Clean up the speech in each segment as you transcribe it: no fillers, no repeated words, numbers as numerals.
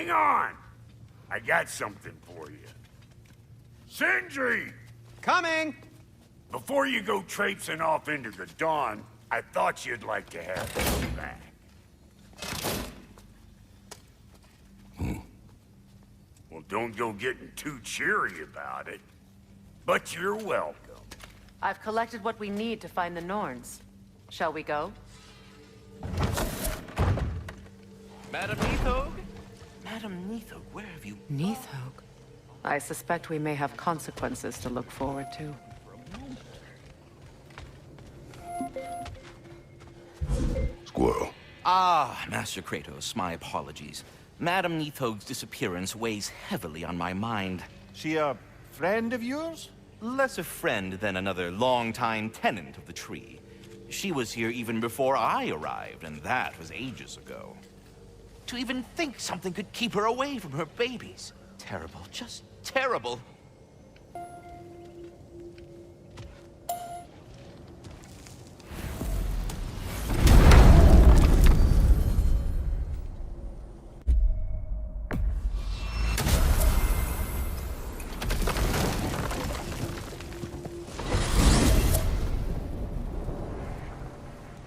Hang on! I got something for you. Sindri! Coming! Before you go traipsing off into the dawn, I thought you'd like to have this back. Well, don't go getting too cheery about it. But you're welcome. I've collected what we need to find the Norns. Shall we go? Madam Neathog? Madam Neathog, where have you... Neathog? I suspect we may have consequences to look forward to. Squirrel. Ah, Master Kratos, my apologies. Madam Neathog's disappearance weighs heavily on my mind. She a friend of yours? Less a friend than another long-time tenant of the tree. She was here even before I arrived, and that was ages ago. To even think something could keep her away from her babies. Terrible, just terrible.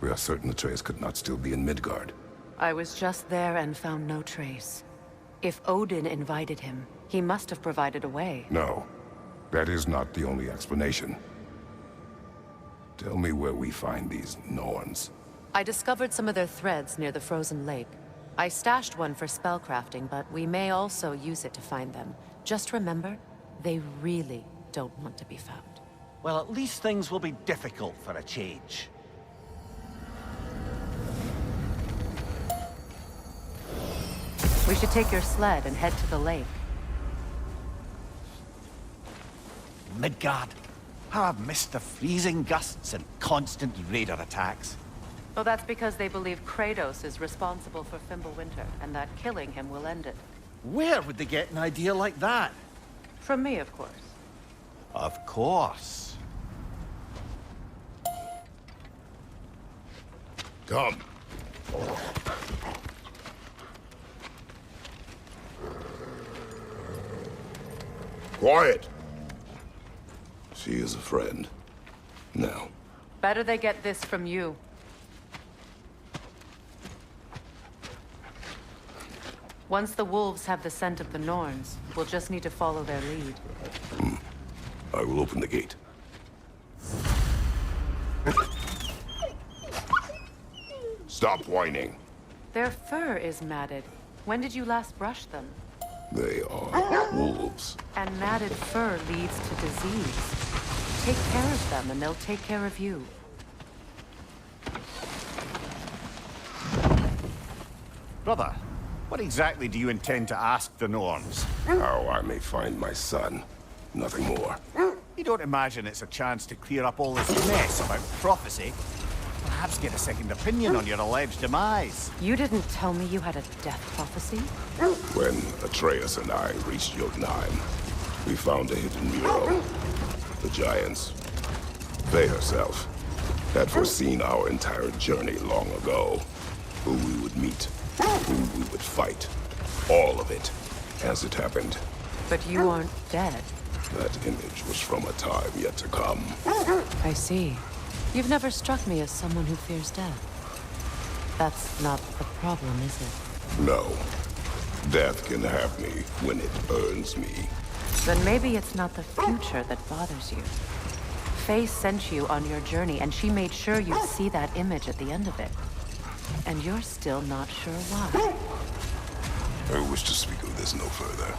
We are certain Atreus could not still be in Midgard. I was just there and found no trace. If Odin invited him, he must have provided a way. No, that is not the only explanation. Tell me where we find these Norns. I discovered some of their threads near the frozen lake. I stashed one for spellcrafting, but we may also use it to find them. Just remember, they really don't want to be found. Well, at least things will be difficult for a change. We should take your sled and head to the lake. Midgard. How I've missed the freezing gusts and constant raider attacks. Oh, that's because they believe Kratos is responsible for Fimbulwinter, and that killing him will end it. Where would they get an idea like that? From me, of course. Of course. Come. Quiet! She is a friend. Now. Better they get this from you. Once the wolves have the scent of the Norns, we'll just need to follow their lead. I will open the gate. Stop whining. Their fur is matted. When did you last brush them? They are wolves. And matted fur leads to disease. Take care of them, and they'll take care of you. Brother, what exactly do you intend to ask the Norns? How I may find my son. Nothing more. You don't imagine it's a chance to clear up all this mess about prophecy? Perhaps get a second opinion on your alleged demise. You didn't tell me you had a death prophecy? When Atreus and I reached Jotunheim, we found a hidden mural. The giants, they herself, had foreseen our entire journey long ago. Who we would meet, who we would fight. All of it, as it happened. But you aren't dead. That image was from a time yet to come. I see. You've never struck me as someone who fears death. That's not the problem, is it? No. Death can have me when it earns me. Then maybe it's not the future that bothers you. Faye sent you on your journey, and she made sure you'd see that image at the end of it. And you're still not sure why. I wish to speak of this no further.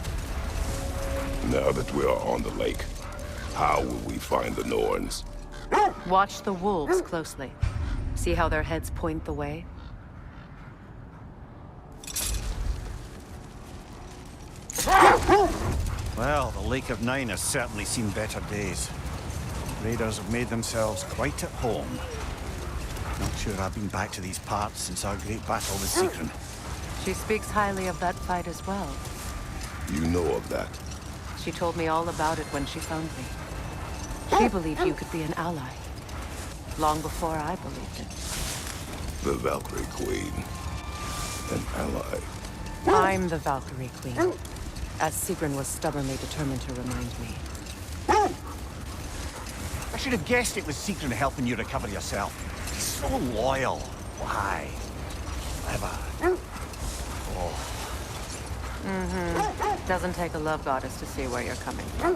Now that we are on the lake, how will we find the Norns? Watch the wolves closely. See how their heads point the way? Well, the Lake of Nine has certainly seen better days. Raiders have made themselves quite at home. Not sure I've been back to these parts since our great battle with Sigrun. She speaks highly of that fight as well. You know of that? She told me all about it when she found me. She believed you could be an ally. Long before I believed it. The Valkyrie Queen. An ally. I'm the Valkyrie Queen, as Sigrun was stubbornly determined to remind me. I should have guessed it was Sigrun helping you recover yourself. He's so loyal. Why? Clever. Oh. Doesn't take a love goddess to see where you're coming from.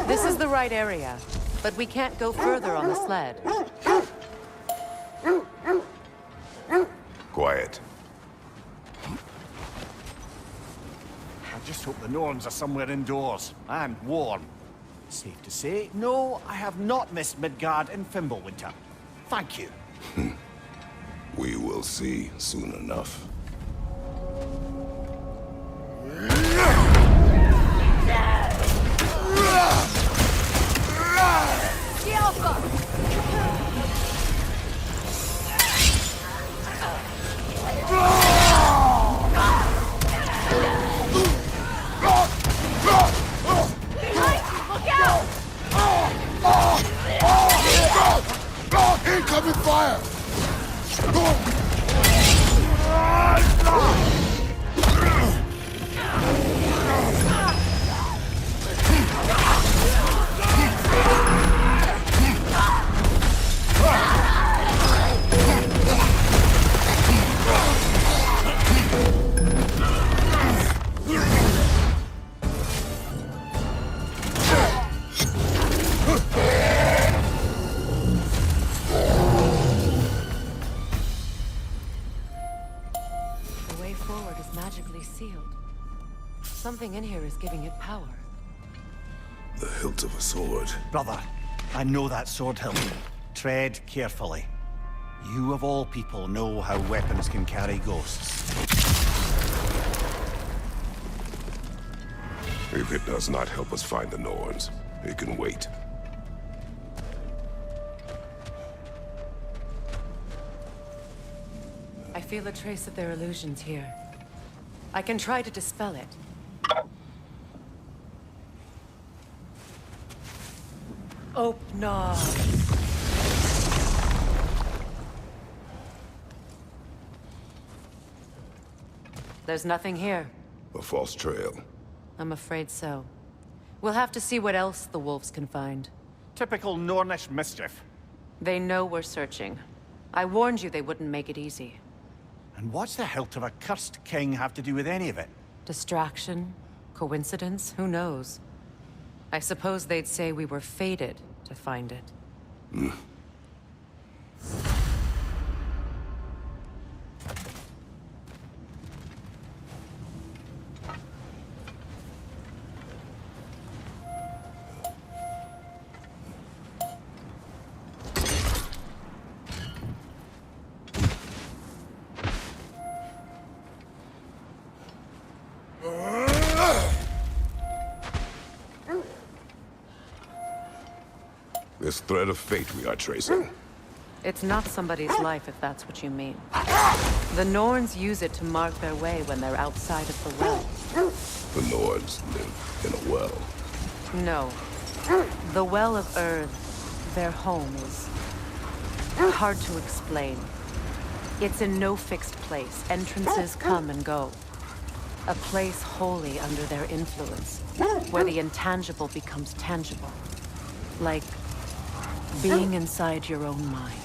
This is the right area, but we can't go further on the sled. Quiet. I just hope the Norns are somewhere indoors and warm. Safe to say, no, I have not missed Midgard in Fimbulwinter. Thank you. We will see soon enough. Incoming fire! Something in here is giving it power. The hilt of a sword. Brother, I know that sword hilt. Tread carefully. You of all people know how weapons can carry ghosts. If it does not help us find the Norns, it can wait. I feel a trace of their illusions here. I can try to dispel it. Opna. There's nothing here. A false trail. I'm afraid so. We'll have to see what else the wolves can find. Typical Nornish mischief. They know we're searching. I warned you they wouldn't make it easy. And what's the hilt of a cursed king have to do with any of it? Distraction? Coincidence? Who knows? I suppose they'd say we were fated to find it. This thread of fate we are tracing. It's not somebody's life, if that's what you mean. The Norns use it to mark their way when they're outside of the well. The Nords live in a well. No. The Well of Earth, their home, is hard to explain. It's in no fixed place. Entrances come and go. A place wholly under their influence, where the intangible becomes tangible. Like being inside your own mind.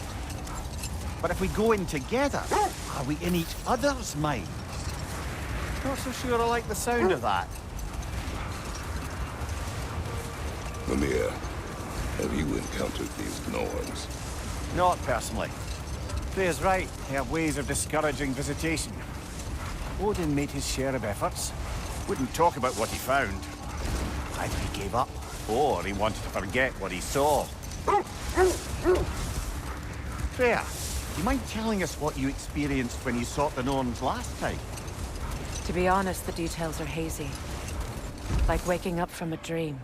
But if we go in together, are we in each other's mind? Not so sure I like the sound of that. Mimir, have you encountered these Norns? Not personally. Freya's right. They have ways of discouraging visitation. Odin made his share of efforts. Wouldn't talk about what he found. Either he gave up, or he wanted to forget what he saw. Freya, do you mind telling us what you experienced when you sought the Norns last time? To be honest, the details are hazy. Like waking up from a dream.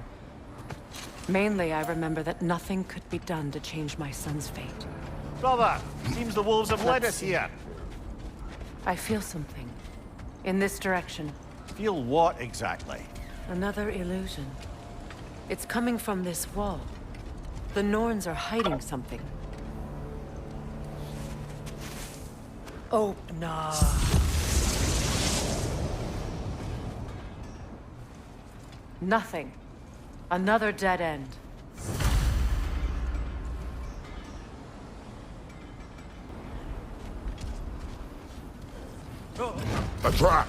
Mainly, I remember that nothing could be done to change my son's fate. Brother, seems the wolves have led Let's us see. here. I feel something. In this direction. Feel what exactly? Another illusion. It's coming from this wall. The Norns are hiding something. Opna. Nothing. Another dead end. A trap!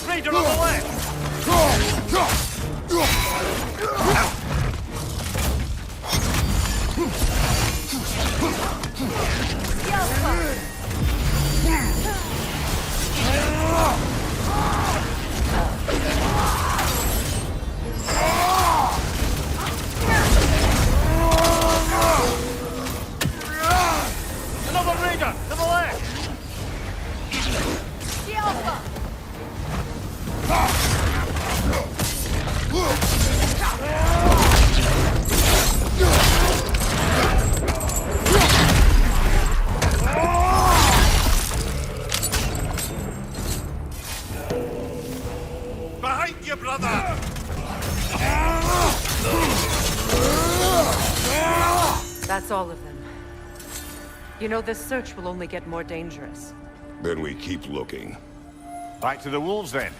Raider on the left! Another Raider to the left! Behind you, brother! That's all of them. You know, this search will only get more dangerous. Then we keep looking. Back to the wolves, then.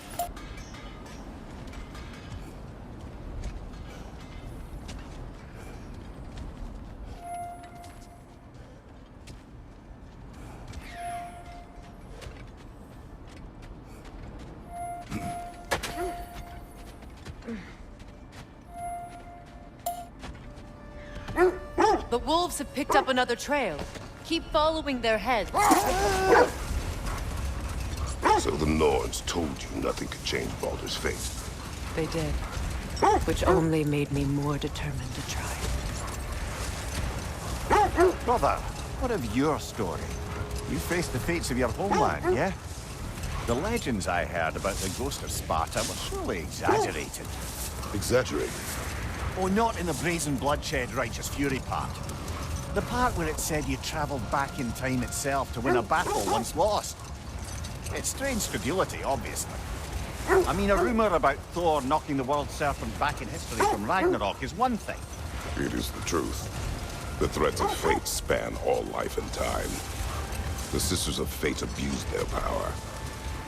The wolves have picked up another trail. Keep following their heads. So the Norns told you nothing could change Baldur's fate. They did. Which only made me more determined to try. Brother, what of your story? You faced the fates of your homeland, yeah? The legends I heard about the ghost of Sparta were surely exaggerated. Exaggerated. Oh, not in the brazen bloodshed righteous fury part. The part where it said you traveled back in time itself to win a battle once lost. It's strange credulity, obviously. I mean, a rumor about Thor knocking the world serpent back in history from Ragnarok is one thing. It is the truth. The threats of fate span all life and time. The Sisters of Fate abused their power.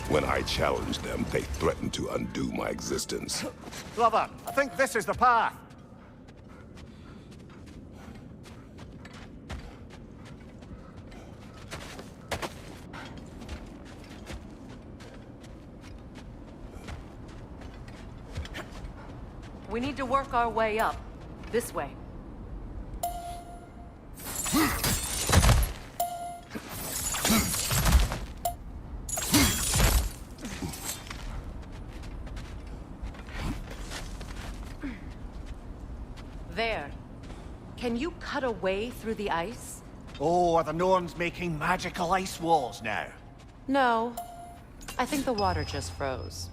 When I challenged them, they threatened to undo my existence. Brother, I think this is the path. We need to work our way up. This way. There. Can you cut a way through the ice? Oh, are the Norns making magical ice walls now? No. I think the water just froze.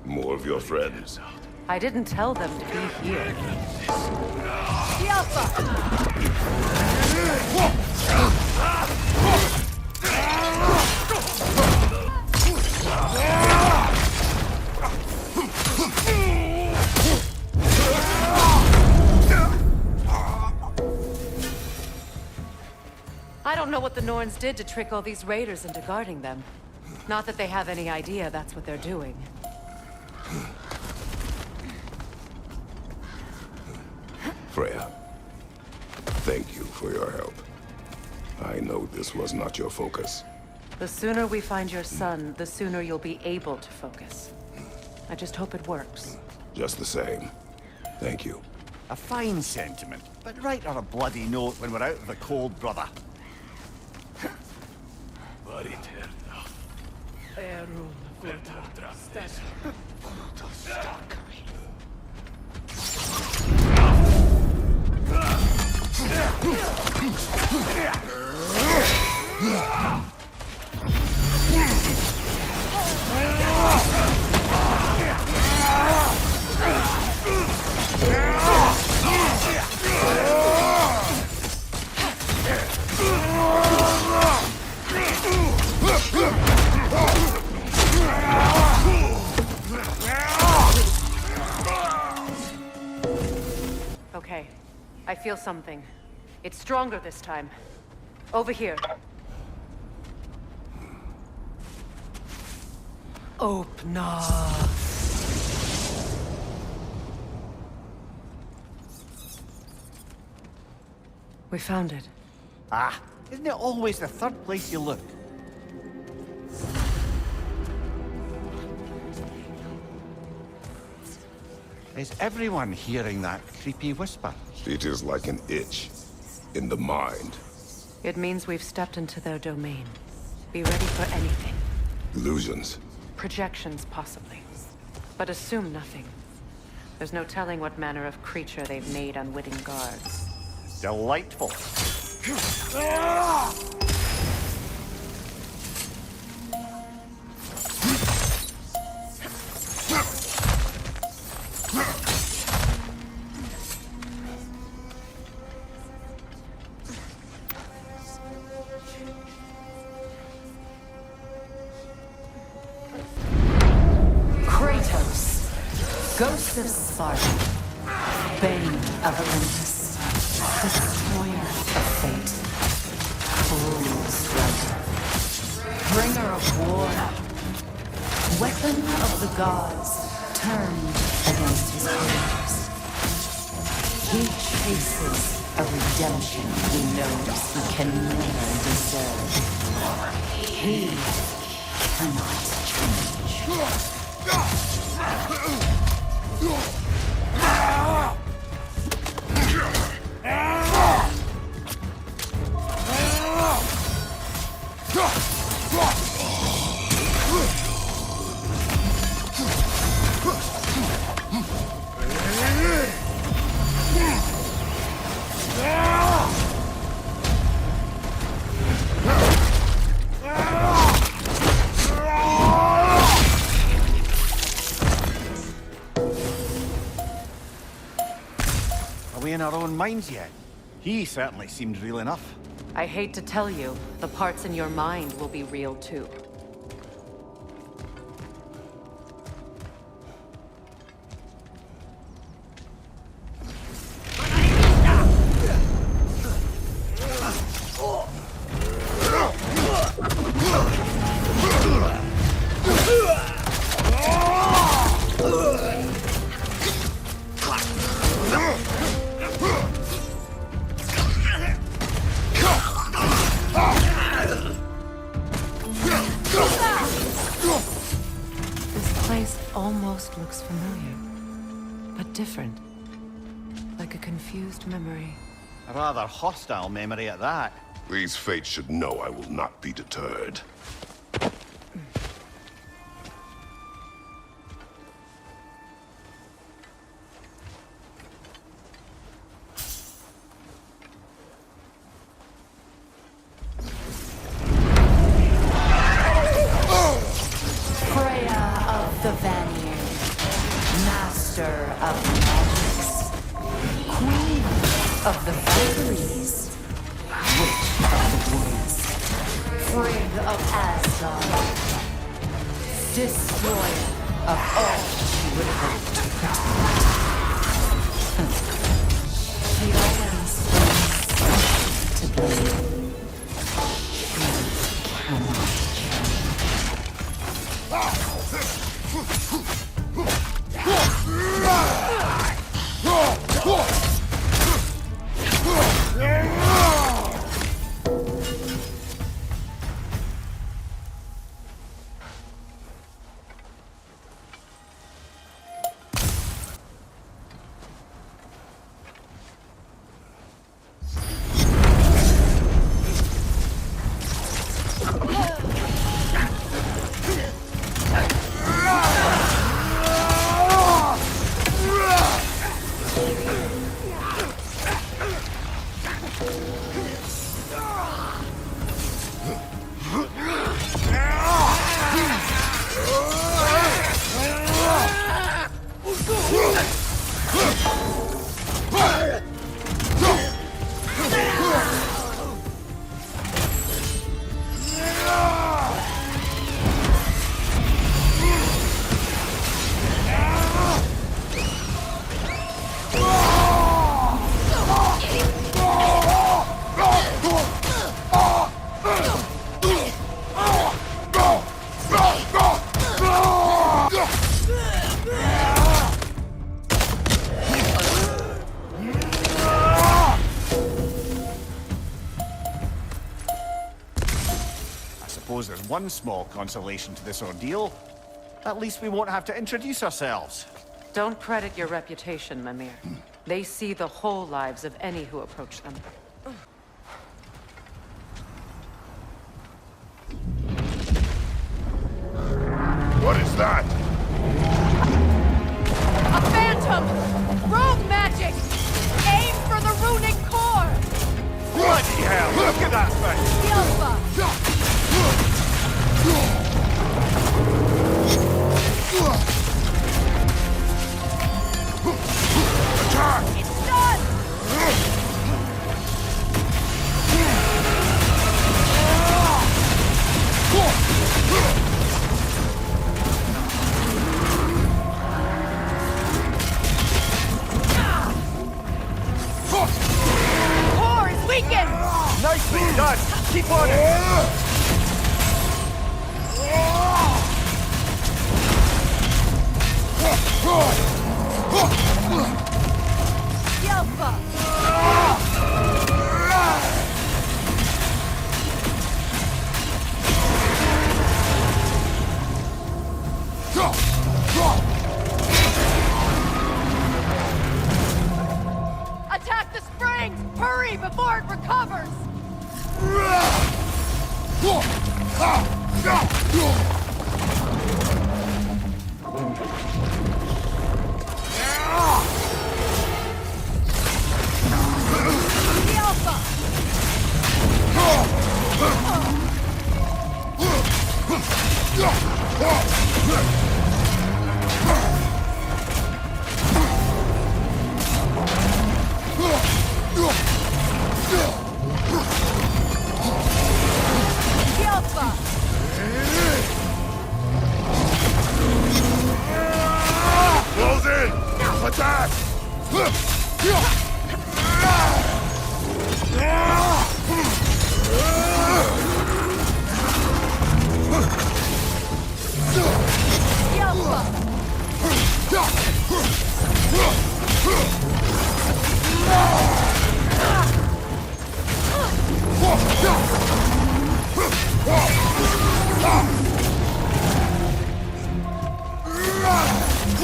More of your friends. I didn't tell them to be here. I don't know what the Norns did to trick all these raiders into guarding them. Not that they have any idea that's what they're doing. Freya, thank you for your help. I know this was not your focus. The sooner we find your son, the sooner you'll be able to focus. I just hope it works. Just the same. Thank you. A fine sentiment, but write on a bloody note when we're out of the cold, brother. feel something. It's stronger this time. Over here. Open up. We found it. Ah, isn't it always the third place you look? Is everyone hearing that creepy whisper? It is like an itch in the mind. It means we've stepped into their domain. Be ready for anything. Illusions. Projections, possibly. But assume nothing. There's no telling what manner of creature they've made unwitting guards. Delightful. Kratos, Ghost of Sparta, Bane of Olympus, Destroyer of Fate, Cruel Striker, Bringer of War, Weapon of the Gods, turned against his enemies. He chases a redemption he knows he can never deserve. He cannot change. Are we in our own minds yet? He certainly seemed real enough. I hate to tell you, the parts in your mind will be real too. Almost looks familiar, but different. Like a confused memory. A rather hostile memory at that. These fates should know I will not be deterred. Freya of the Vanir, master of magics, queen of the Valkyries, witch of the woods, Frigg of Asgard, destroyer of all she would hope to protect. She always stands to blame. She cannot suppose there's one small consolation to this ordeal. At least we won't have to introduce ourselves. Don't credit your reputation, Mimir. They see the whole lives of any who approach them. What is that? A phantom! Rogue magic! Aim for the runic core! Bloody hell! Look at that thing! Attack! It's done! Core is weakened! Nicely done! Keep on it! Yelpa! Attack the springs! Hurry before it recovers! Yelpa! Yelpa! Close in! Attack!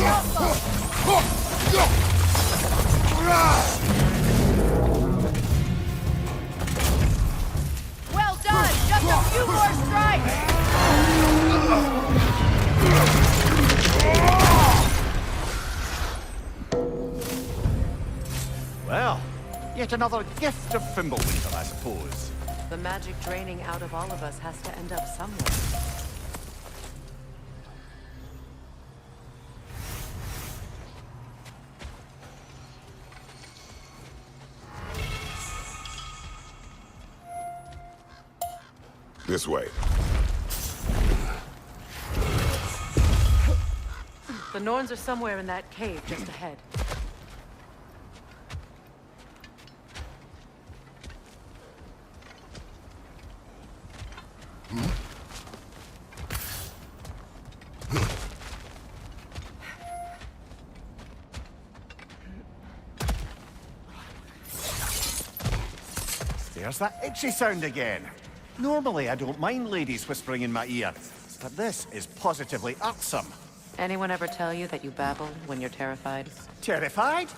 Yelpa! Well done! Just a few more strikes! Well, yet another gift of Fimbleweaver, I suppose. The magic draining out of all of us has to end up somewhere. This way. The Norns are somewhere in that cave just ahead. There's that itchy sound again. Normally, I don't mind ladies whispering in my ear, but this is positively irksome. Anyone ever tell you that you babble when you're terrified? Terrified?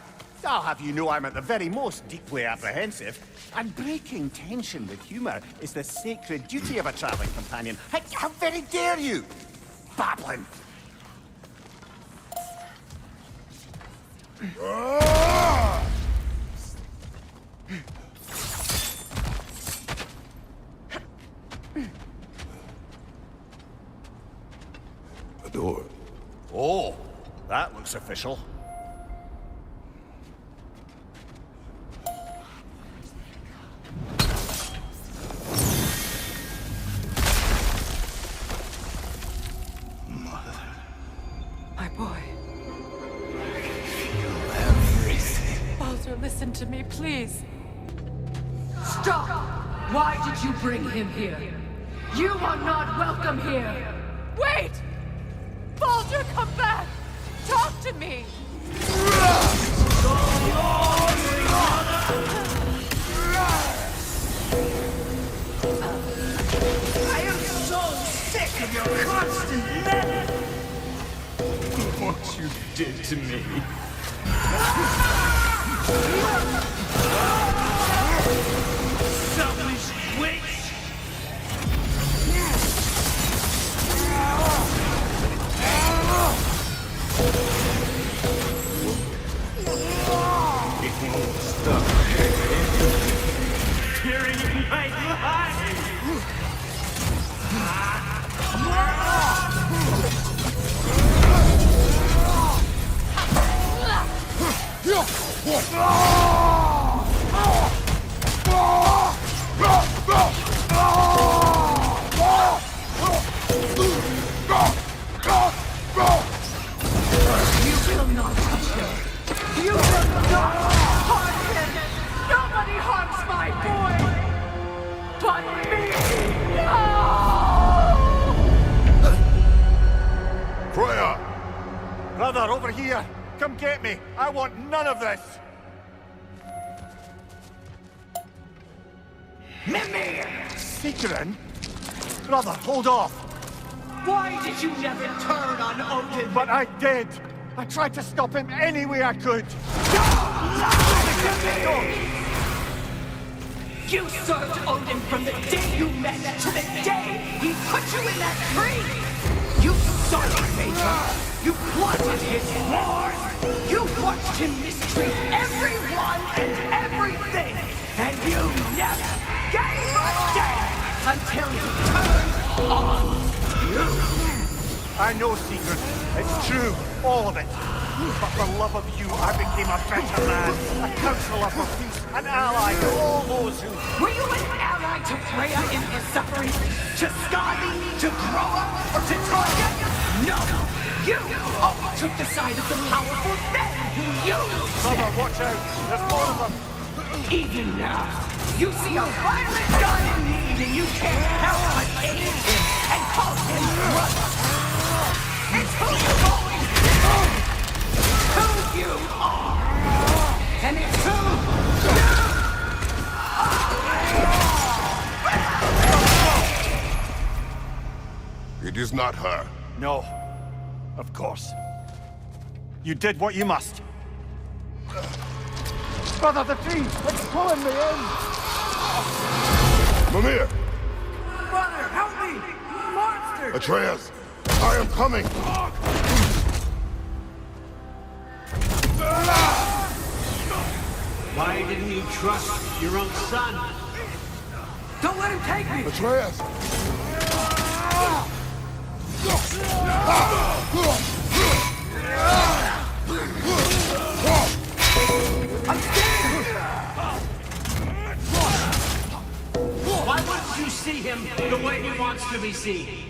I'll have you know I'm at the very most deeply apprehensive. And breaking tension with humor is the sacred duty of a traveling companion. How very dare you! Babbling! A door. Oh, that looks official. My boy. Baldur, listen to me, please. Stop! Why did you bring him here? You are not welcome here! Wait! Baldur, come back! Talk to me! I am so sick of your constant meddling. What you did to me. Selfish witch! It won't stop. Carrying my life! You will not touch him! You will not harm him! Nobody harms my boy! But me! No! Freya! Brother, over here! Come get me! I want none of this! Mimir! Seekerin? Brother, hold off! Why did you never turn on Odin? But I did! I tried to stop him any way I could! Don't lie to me! You served Odin from the day you met to the day he put you in that tree! You saw his nature! You plotted his wars! You watched him mistreat everyone and everything! And you never gave a damn until he turned on you! I know, Secret. It's true. All of it. But for love of you, I became a better man. A counselor for peace. An ally to all those who... Were you an ally to Freya in her suffering? To Skadi? To Groa? Or to Troya? No! You always took the side of the powerful men who used Brother, watch out. There's more of them. Even now, you see a violent guy in need and you can't help but aid him and call him brother. It's who you've always been. Who you are. And it's who you It is not her. No. Of course. You did what you must. Brother, the tree! It's pulling me in! Mimir! Brother, help me! Monster! Atreus! I am coming! Why didn't you trust your own son? Don't let him take me! Atreus! I'm scared! Why wouldn't you see him the way he wants to be seen?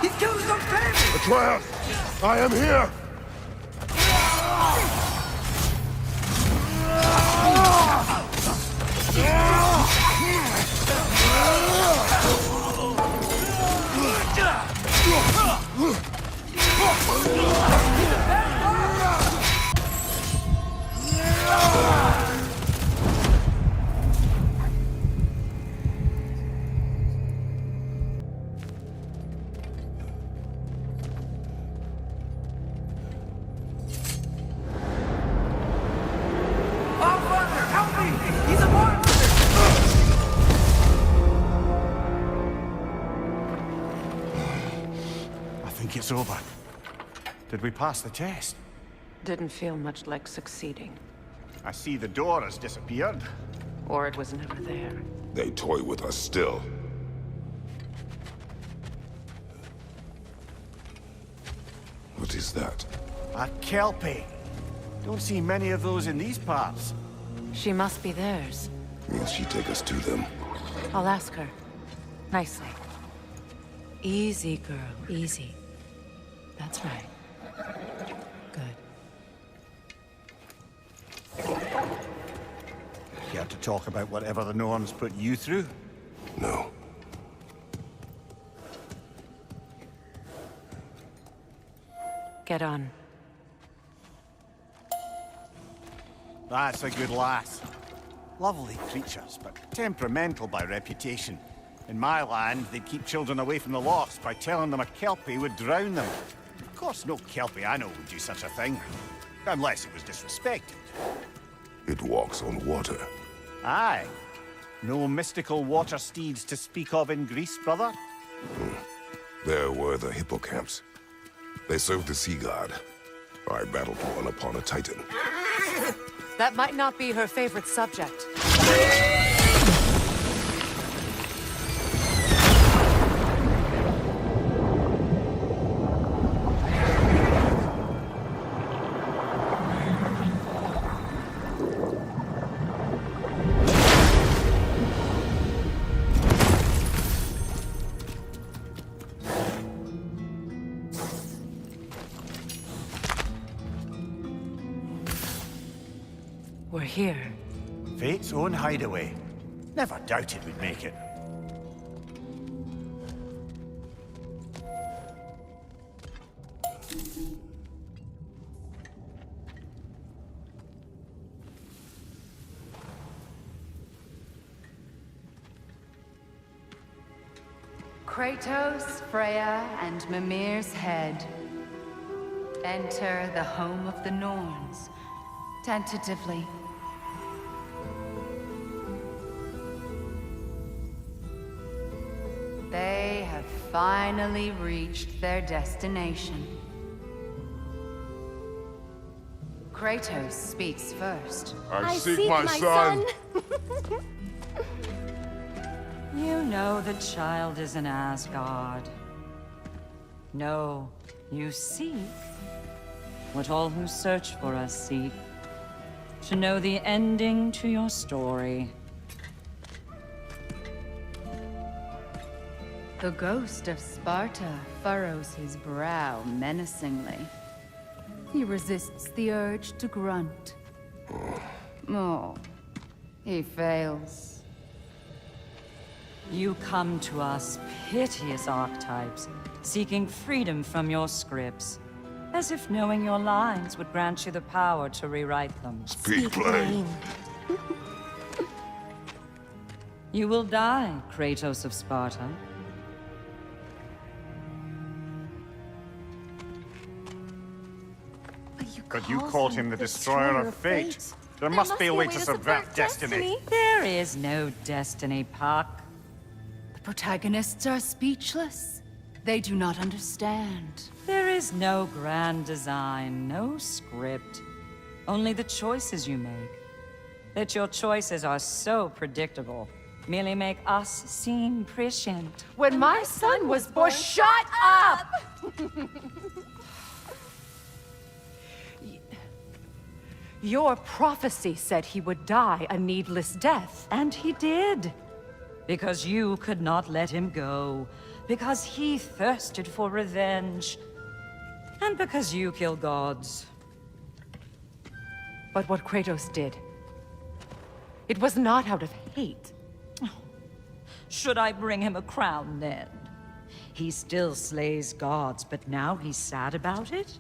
He's killed his own family! Atreus! I am here! It's over. Did we pass the test? Didn't feel much like succeeding. I see the door has disappeared. Or it was never there. They toy with us still. What is that? A Kelpie. Don't see many of those in these parts. She must be theirs. Will she take us to them? I'll ask her. Nicely. Easy, girl, easy. That's right. Good. Care to talk about whatever the Norns put you through? No. Get on. That's a good lass. Lovely creatures, but temperamental by reputation. In my land, they'd keep children away from the lost by telling them a Kelpie would drown them. Of course, no Kelpie I know would do such a thing. Unless it was disrespected. It walks on water. Aye. No mystical water steeds to speak of in Greece, brother? There were the hippocamps. They served the sea god. I battled one upon a titan. That might not be her favorite subject. We're here. Fate's own hideaway. Never doubted we'd make it. Kratos, Freya, and Mimir's head. Enter the home of the Norns, tentatively. They have finally reached their destination. Kratos speaks first. I seek my son. You know the child is in Asgard. No, you seek what all who search for us seek. To know the ending to your story. The ghost of Sparta furrows his brow menacingly. He resists the urge to grunt. Oh, he fails. You come to us, piteous archetypes, seeking freedom from your scripts. As if knowing your lines would grant you the power to rewrite them. Speak plain. You will die, Kratos of Sparta. But you called him the Destroyer of Fate. There must be a way to subvert destiny. There is no destiny, Puck. The protagonists are speechless. They do not understand. There is no grand design, no script. Only the choices you make. That your choices are so predictable, merely make us seem prescient. When my son was born, shut up! Your prophecy said he would die a needless death. And he did. Because you could not let him go. Because he thirsted for revenge. And because you kill gods. But what Kratos did, it was not out of hate. Should I bring him a crown then? He still slays gods, but now he's sad about it?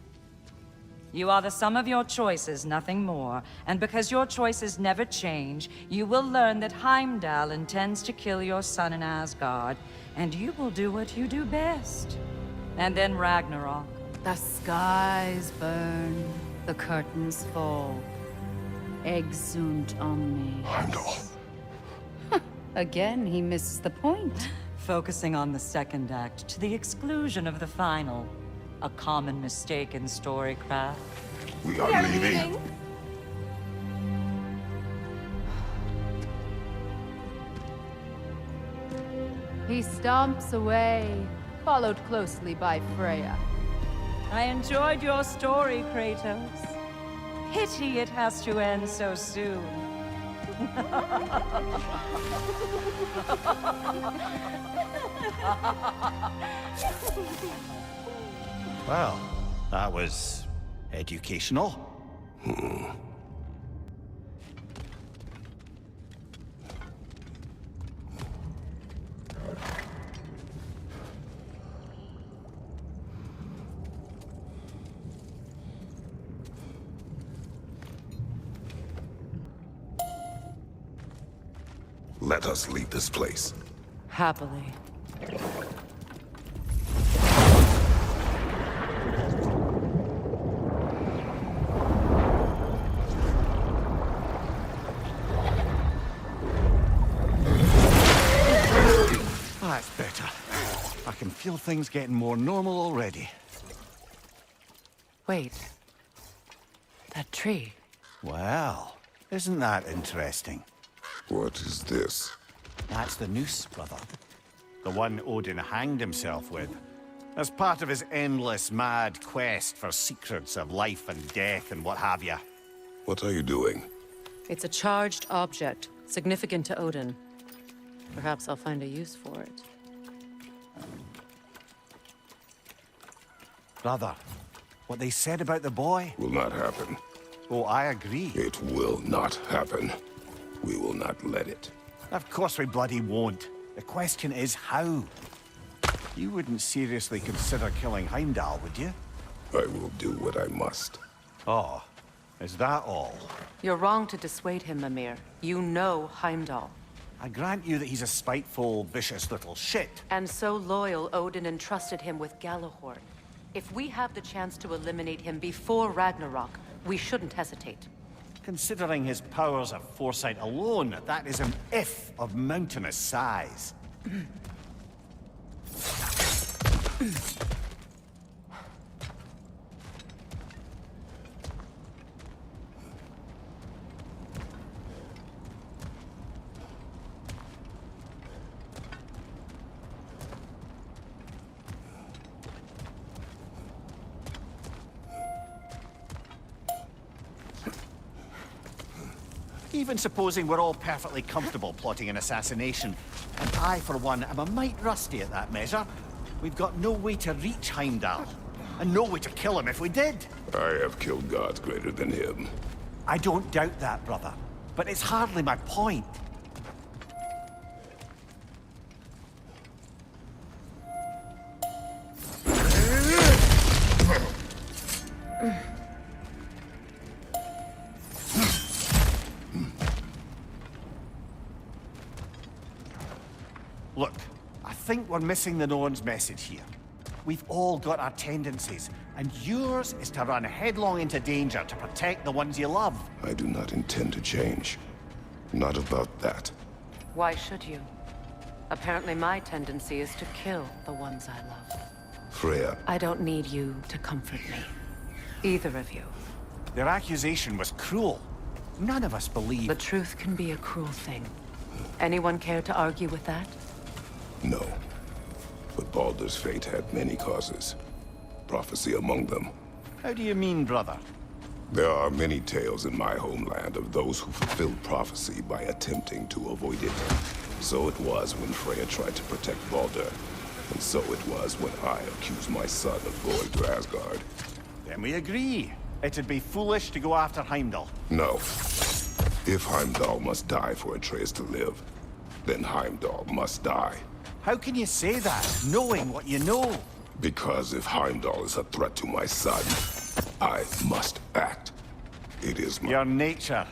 You are the sum of your choices, nothing more. And because your choices never change, you will learn that Heimdall intends to kill your son in Asgard, and you will do what you do best. And then Ragnarok. The skies burn, the curtains fall. Exunt omnes. Heimdall. Again, he misses the point. Focusing on the second act to the exclusion of the final. A common mistake in storycraft. We are leaving. He stomps away, followed closely by Freya. I enjoyed your story, Kratos. Pity it has to end so soon. Well, that was educational. Let us leave this place. Happily. That's better. I can feel things getting more normal already. Wait. That tree. Well, isn't that interesting? What is this? That's the noose, brother. The one Odin hanged himself with. As part of his endless, mad quest for secrets of life and death and what have you. What are you doing? It's a charged object, significant to Odin. Perhaps I'll find a use for it. Brother, what they said about the boy? Will not happen. Oh, I agree. It will not happen. We will not let it. Of course we bloody won't. The question is how? You wouldn't seriously consider killing Heimdall, would you? I will do what I must. Oh, is that all? You're wrong to dissuade him, Mimir. You know Heimdall. I grant you that he's a spiteful, vicious little shit. And so loyal, Odin entrusted him with Galahorn. If we have the chance to eliminate him before Ragnarok, we shouldn't hesitate. Considering his powers of foresight alone, that is an if of mountainous size. Even supposing we're all perfectly comfortable plotting an assassination, and I, for one, am a mite rusty at that measure, we've got no way to reach Heimdall, and no way to kill him if we did. I have killed gods greater than him. I don't doubt that, brother, but it's hardly my point. Look, I think we're missing the Norn's message here. We've all got our tendencies, and yours is to run headlong into danger to protect the ones you love. I do not intend to change. Not about that. Why should you? Apparently my tendency is to kill the ones I love. Freya, I don't need you to comfort me. Either of you. Their accusation was cruel. None of us believe... The truth can be a cruel thing. Anyone care to argue with that? no. But Baldur's fate had many causes. Prophecy among them. How do you mean, brother? There are many tales in my homeland of those who fulfilled prophecy by attempting to avoid it. So it was when Freya tried to protect Baldur. And so it was when I accused my son of going to Asgard. Then we agree. It'd be foolish to go after Heimdall. No. If Heimdall must die for Atreus to live, then Heimdall must die. How can you say that, knowing what you know? Because if Heimdall is a threat to my son, I must act. It is my... Your nature.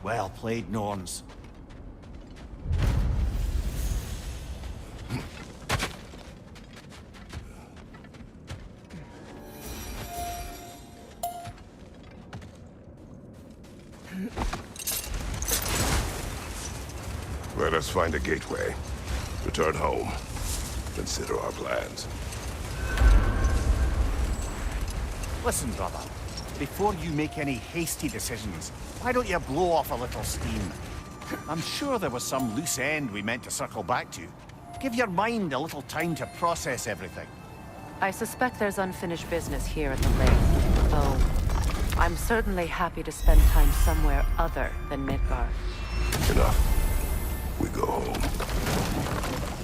Well played, Norns. Let us find a gateway. Return home. Consider our plans. Listen, brother. Before you make any hasty decisions, why don't you blow off a little steam? I'm sure there was some loose end we meant to circle back to. Give your mind a little time to process everything. I suspect there's unfinished business here at the lake. Though, I'm certainly happy to spend time somewhere other than Midgard. Enough. We go home.